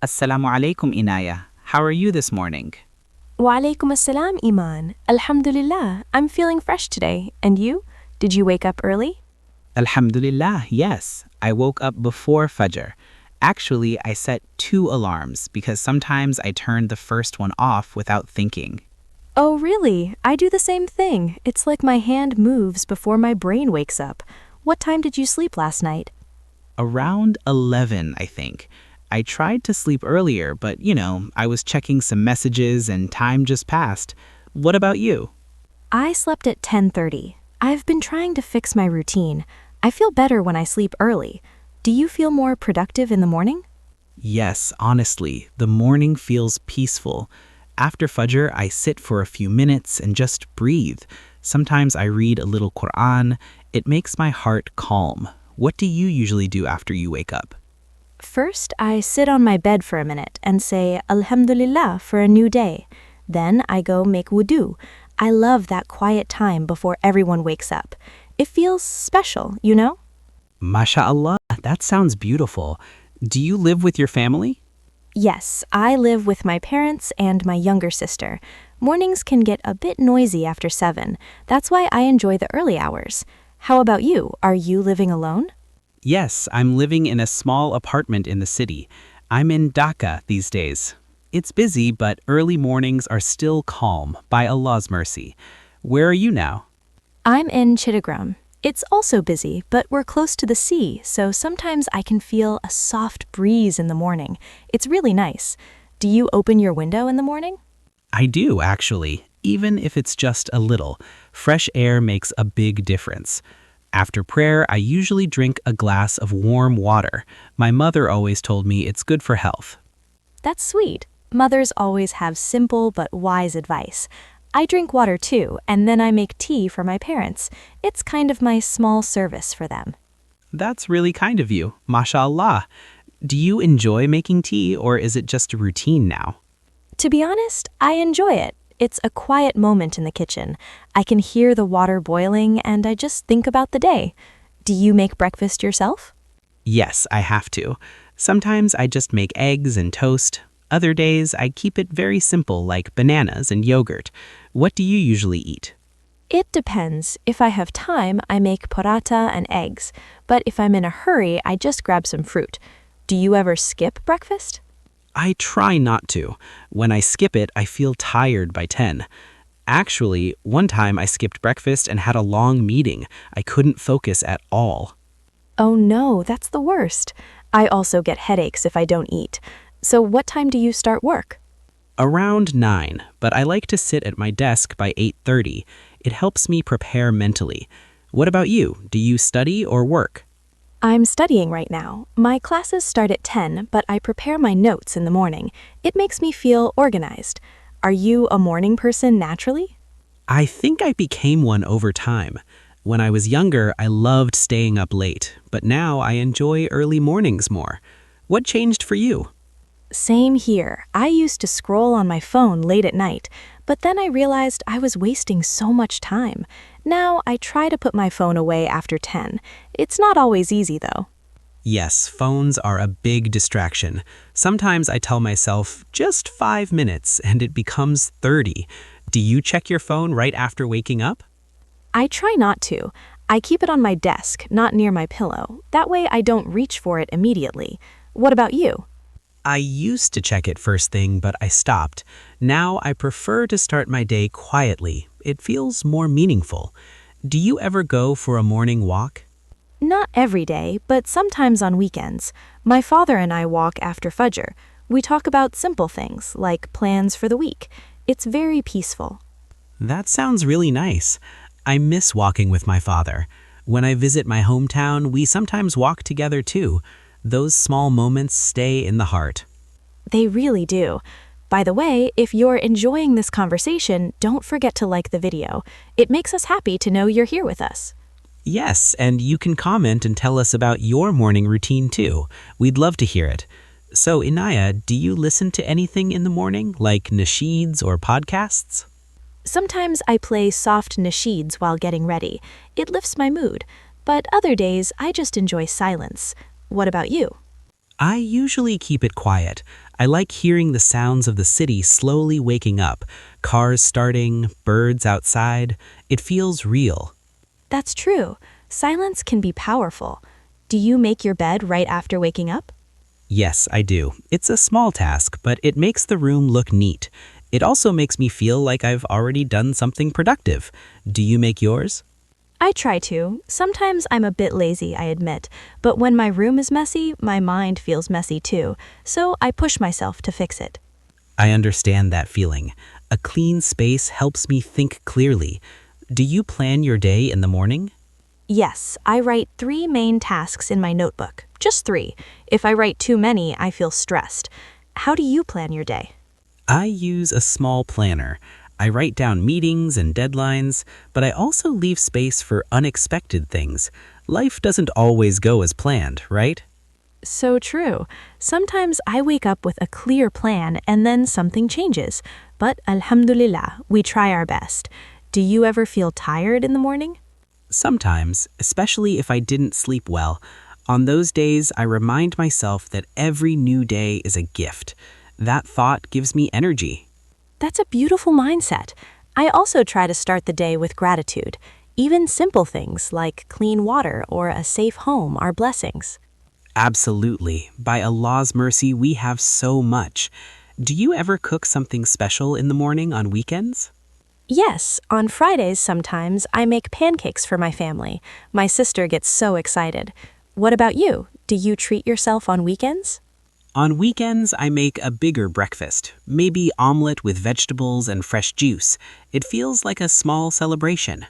Assalamu alaikum, Inaya. How are you this morning? Wa alaikum assalam, Iman. Alhamdulillah, I'm feeling fresh today. And you? Did you wake up early? Alhamdulillah, yes. I woke up before Fajr. Actually, I set two alarms because sometimes I turned the first one off without thinking. Oh, really? I do the same thing. It's like my hand moves before my brain wakes up. What time did you sleep last night? Around 11, I think. I tried to sleep earlier, but I was checking some messages and time just passed. What about you? I slept at 10:30. I've been trying to fix my routine. I feel better when I sleep early. Do you feel more productive in the morning? Yes, honestly, the morning feels peaceful. After Fajr, I sit for a few minutes and just breathe. Sometimes I read a little Quran. It makes my heart calm. What do you usually do after you wake up? First, I sit on my bed for a minute and say Alhamdulillah for a new day. Then I go make wudu. I love that quiet time before everyone wakes up. It feels special, you know? MashaAllah, that sounds beautiful. Do you live with your family? Yes, I live with my parents and my younger sister. Mornings can get a bit noisy after 7. That's why I enjoy the early hours. How about you? Are you living alone? Yes, I'm living in a small apartment in the city. I'm in Dhaka these days. It's busy, but early mornings are still calm, by Allah's mercy. Where are you now? I'm in Chittagong. It's also busy, but we're close to the sea, so sometimes I can feel a soft breeze in the morning. It's really nice. Do you open your window in the morning? I do, actually, even if it's just a little. Fresh air makes a big difference. After prayer, I usually drink a glass of warm water. My mother always told me it's good for health. That's sweet. Mothers always have simple but wise advice. I drink water too, and then I make tea for my parents. It's kind of my small service for them. That's really kind of you, mashallah. Do you enjoy making tea, or is it just a routine now? To be honest, I enjoy it. It's a quiet moment in the kitchen. I can hear the water boiling and I just think about the day. Do you make breakfast yourself? Yes, I have to. Sometimes I just make eggs and toast. Other days, I keep it very simple, like bananas and yogurt. What do you usually eat? It depends. If I have time, I make paratha and eggs. But if I'm in a hurry, I just grab some fruit. Do you ever skip breakfast? I try not to. When I skip it, I feel tired by 10. Actually, one time I skipped breakfast and had a long meeting. I couldn't focus at all. Oh no, that's the worst. I also get headaches if I don't eat. So what time do you start work? Around 9, but I like to sit at my desk by 8:30. It helps me prepare mentally. What about you? Do you study or work? I'm studying right now. My classes start at 10, but I prepare my notes in the morning. It makes me feel organized. Are you a morning person naturally? I think I became one over time. When I was younger, I loved staying up late, but now I enjoy early mornings more. What changed for you? Same here. I used to scroll on my phone late at night, but then I realized I was wasting so much time. Now I try to put my phone away after 10. It's not always easy though. Yes, phones are a big distraction. Sometimes I tell myself, just 5 minutes, and it becomes 30. Do you check your phone right after waking up? I try not to. I keep it on my desk, not near my pillow. That way I don't reach for it immediately. What about you? I used to check it first thing, but I stopped. Now I prefer to start my day quietly. It feels more meaningful. Do you ever go for a morning walk? Not every day, but sometimes on weekends. My father and I walk after Fajr. We talk about simple things, like plans for the week. It's very peaceful. That sounds really nice. I miss walking with my father. When I visit my hometown, we sometimes walk together too. Those small moments stay in the heart. They really do. By the way, if you're enjoying this conversation, don't forget to like the video. It makes us happy to know you're here with us. Yes, and you can comment and tell us about your morning routine too. We'd love to hear it. So, Inaya, do you listen to anything in the morning, like nasheeds or podcasts? Sometimes I play soft nasheeds while getting ready. It lifts my mood. But other days, I just enjoy silence. What about you? I usually keep it quiet. I like hearing the sounds of the city slowly waking up, cars starting, birds outside. It feels real. That's true. Silence can be powerful. Do you make your bed right after waking up? Yes, I do. It's a small task, but it makes the room look neat. It also makes me feel like I've already done something productive. Do you make yours? I try to. Sometimes I'm a bit lazy, I admit, but when my room is messy, my mind feels messy too, so I push myself to fix it. I understand that feeling. A clean space helps me think clearly. Do you plan your day in the morning? Yes, I write 3 main tasks in my notebook. Just 3. If I write too many, I feel stressed. How do you plan your day? I use a small planner. I write down meetings and deadlines, but I also leave space for unexpected things. Life doesn't always go as planned, right? So true. Sometimes I wake up with a clear plan and then something changes. But alhamdulillah, we try our best. Do you ever feel tired in the morning? Sometimes, especially if I didn't sleep well. On those days, I remind myself that every new day is a gift. That thought gives me energy. That's a beautiful mindset. I also try to start the day with gratitude. Even simple things like clean water or a safe home are blessings. Absolutely. By Allah's mercy, we have so much. Do you ever cook something special in the morning on weekends? Yes, on Fridays sometimes I make pancakes for my family. My sister gets so excited. What about you? Do you treat yourself on weekends? On weekends, I make a bigger breakfast, maybe omelet with vegetables and fresh juice. It feels like a small celebration.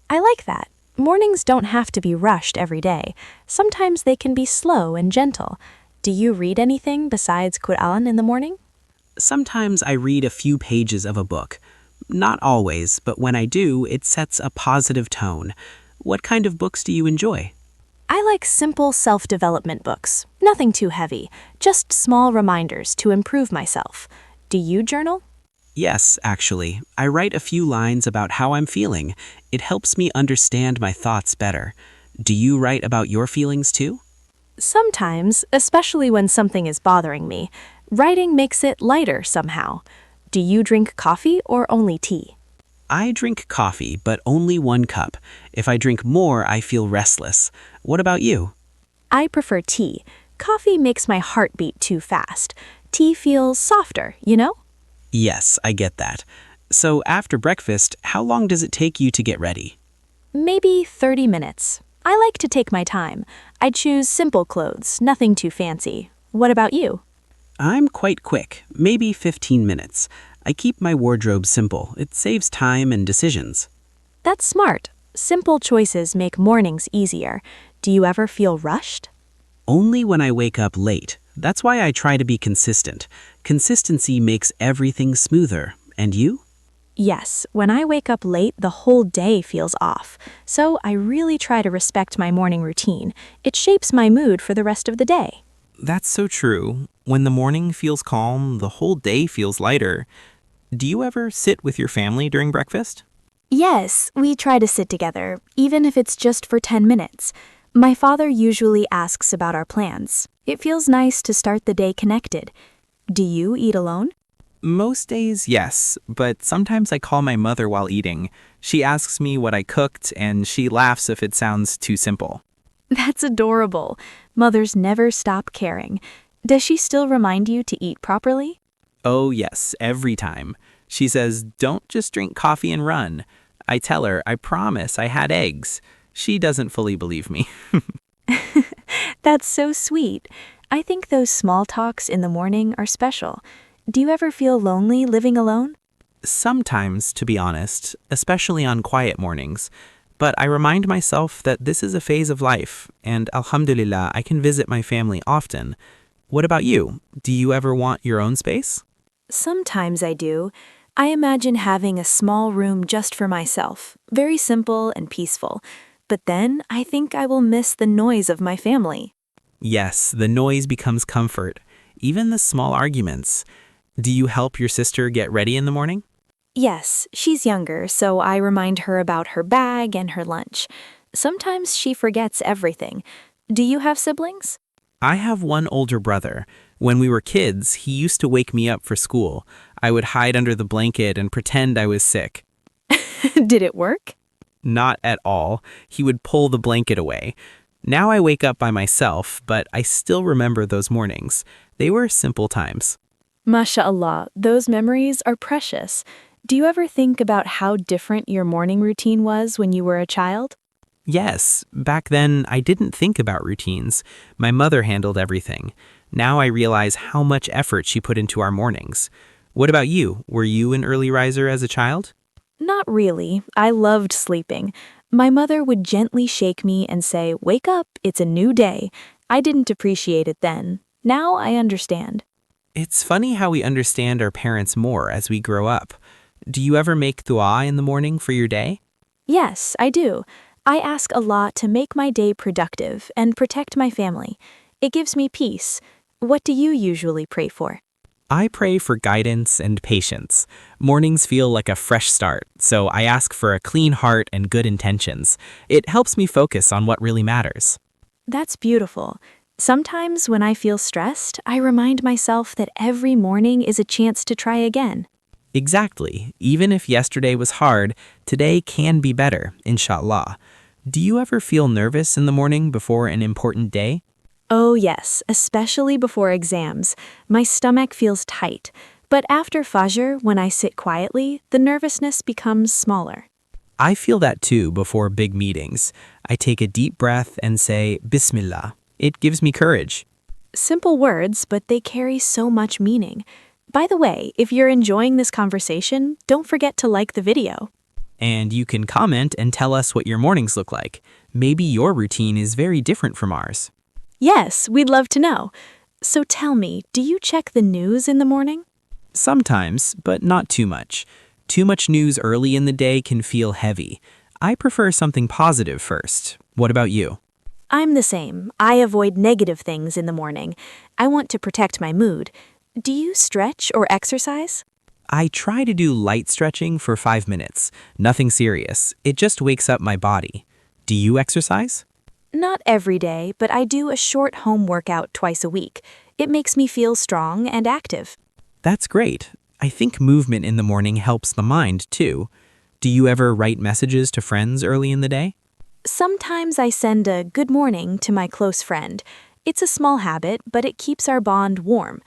I like that. Mornings don't have to be rushed every day. Sometimes they can be slow and gentle. Do you read anything besides Quran in the morning? Sometimes I read a few pages of a book. Not always, but when I do, it sets a positive tone. What kind of books do you enjoy? I like simple self-development books. Nothing too heavy, just small reminders to improve myself. Do you journal? Yes, actually. I write a few lines about how I'm feeling. It helps me understand my thoughts better. Do you write about your feelings too? Sometimes, especially when something is bothering me, writing makes it lighter somehow. Do you drink coffee or only tea? I drink coffee, but only 1 cup. If I drink more, I feel restless. What about you? I prefer tea. Coffee makes my heart beat too fast. Tea feels softer, you know? Yes, I get that. So after breakfast, how long does it take you to get ready? Maybe 30 minutes. I like to take my time. I choose simple clothes, nothing too fancy. What about you? I'm quite quick, maybe 15 minutes. I keep my wardrobe simple. It saves time and decisions. That's smart. Simple choices make mornings easier. Do you ever feel rushed? Only when I wake up late. That's why I try to be consistent. Consistency makes everything smoother. And you? Yes, when I wake up late, the whole day feels off. So I really try to respect my morning routine. It shapes my mood for the rest of the day. That's so true. When the morning feels calm, the whole day feels lighter. Do you ever sit with your family during breakfast? Yes, we try to sit together, even if it's just for 10 minutes. My father usually asks about our plans. It feels nice to start the day connected. Do you eat alone? Most days, yes, but sometimes I call my mother while eating. She asks me what I cooked, and she laughs if it sounds too simple. That's adorable. Mothers never stop caring. Does she still remind you to eat properly? Oh, yes, every time. She says, "Don't just drink coffee and run." I tell her, "I promise I had eggs." She doesn't fully believe me. That's so sweet. I think those small talks in the morning are special. Do you ever feel lonely living alone? Sometimes, to be honest, especially on quiet mornings. But I remind myself that this is a phase of life, and alhamdulillah, I can visit my family often. What about you? Do you ever want your own space? Sometimes I do. I imagine having a small room just for myself, very simple and peaceful. But then I think I will miss the noise of my family. Yes, the noise becomes comfort, even the small arguments. Do you help your sister get ready in the morning? Yes, she's younger, so I remind her about her bag and her lunch. Sometimes she forgets everything. Do you have siblings? I have one older brother. When we were kids, he used to wake me up for school. I would hide under the blanket and pretend I was sick. Did it work? Not at all. He would pull the blanket away. Now I wake up by myself, but I still remember those mornings. They were simple times. MashaAllah, those memories are precious. Do you ever think about how different your morning routine was when you were a child? Yes, back then I didn't think about routines. My mother handled everything. Now I realize how much effort she put into our mornings. What about you? Were you an early riser as a child? Not really. I loved sleeping. My mother would gently shake me and say, "Wake up, it's a new day." I didn't appreciate it then. Now I understand. It's funny how we understand our parents more as we grow up. Do you ever make dua in the morning for your day? Yes, I do. I ask Allah to make my day productive and protect my family. It gives me peace. What do you usually pray for? I pray for guidance and patience. Mornings feel like a fresh start, so I ask for a clean heart and good intentions. It helps me focus on what really matters. That's beautiful. Sometimes when I feel stressed, I remind myself that every morning is a chance to try again. Exactly. Even if yesterday was hard, today can be better, inshallah. Do you ever feel nervous in the morning before an important day? Oh yes, especially before exams. My stomach feels tight. But after Fajr, when I sit quietly, the nervousness becomes smaller. I feel that too before big meetings. I take a deep breath and say, Bismillah. It gives me courage. Simple words, but they carry so much meaning. By the way, if you're enjoying this conversation, don't forget to like the video. And you can comment and tell us what your mornings look like. Maybe your routine is very different from ours. Yes, we'd love to know. So tell me, do you check the news in the morning? Sometimes, but not too much. Too much news early in the day can feel heavy. I prefer something positive first. What about you? I'm the same. I avoid negative things in the morning. I want to protect my mood. Do you stretch or exercise? I try to do light stretching for 5 minutes. Nothing serious. It just wakes up my body. Do you exercise? Not every day, but I do a short home workout twice a week. It makes me feel strong and active. That's great. I think movement in the morning helps the mind, too. Do you ever write messages to friends early in the day? Sometimes I send a good morning to my close friend. It's a small habit, but it keeps our bond warm.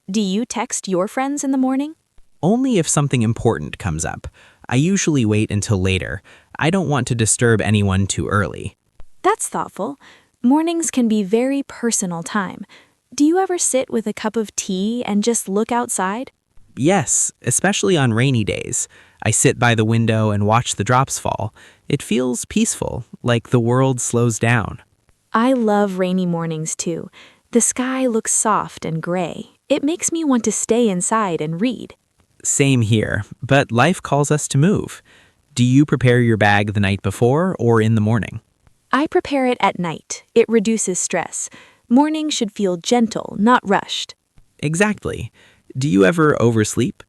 Do you text your friends in the morning? Only if something important comes up. I usually wait until later. I don't want to disturb anyone too early. That's thoughtful. Mornings can be very personal time. Do you ever sit with a cup of tea and just look outside? Yes, especially on rainy days. I sit by the window and watch the drops fall. It feels peaceful, like the world slows down. I love rainy mornings too. The sky looks soft and gray. It makes me want to stay inside and read. Same here, but life calls us to move. Do you prepare your bag the night before or in the morning? I prepare it at night. It reduces stress. Morning should feel gentle, not rushed. Exactly. Do you ever oversleep?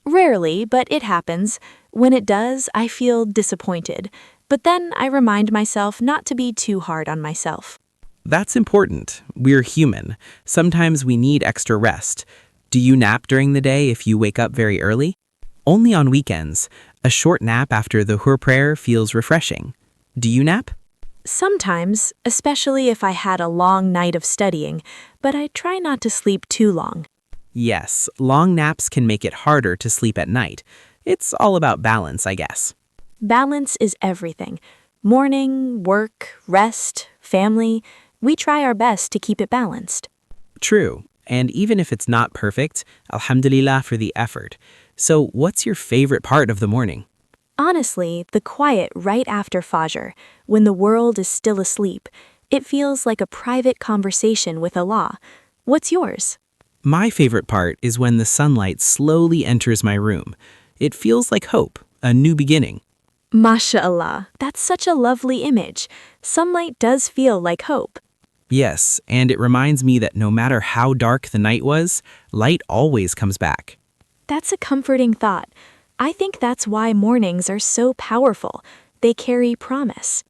Rarely, but it happens. When it does, I feel disappointed. But then I remind myself not to be too hard on myself. That's important. We're human. Sometimes we need extra rest. Do you nap during the day if you wake up very early? Only on weekends. A short nap after the Dhuhr prayer feels refreshing. Do you nap? Sometimes, especially if I had a long night of studying, but I try not to sleep too long. Yes, long naps can make it harder to sleep at night. It's all about balance, I guess. Balance is everything. Morning, work, rest, family. We try our best to keep it balanced. True. And even if it's not perfect, alhamdulillah for the effort. So what's your favorite part of the morning? Honestly, the quiet right after Fajr, when the world is still asleep, it feels like a private conversation with Allah. What's yours? My favorite part is when the sunlight slowly enters my room. It feels like hope, a new beginning. MashaAllah, that's such a lovely image. Sunlight does feel like hope. Yes, and it reminds me that no matter how dark the night was, light always comes back. That's a comforting thought. I think that's why mornings are so powerful. They carry promise.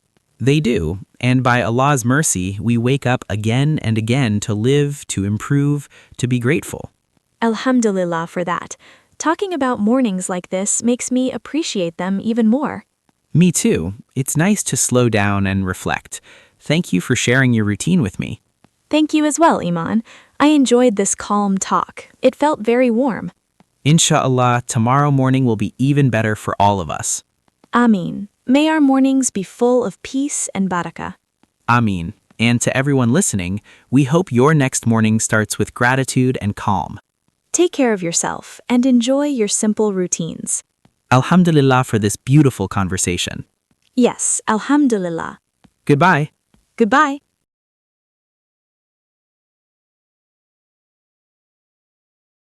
They do, and by Allah's mercy, we wake up again and again to live, to improve, to be grateful. Alhamdulillah for that. Talking about mornings like this makes me appreciate them even more. Me too. It's nice to slow down and reflect. Thank you for sharing your routine with me. Thank you as well, Iman. I enjoyed this calm talk. It felt very warm. Insha'Allah, tomorrow morning will be even better for all of us. Ameen. May our mornings be full of peace and barakah. Ameen. And to everyone listening, we hope your next morning starts with gratitude and calm. Take care of yourself and enjoy your simple routines. Alhamdulillah for this beautiful conversation. Yes, Alhamdulillah. Goodbye. Goodbye.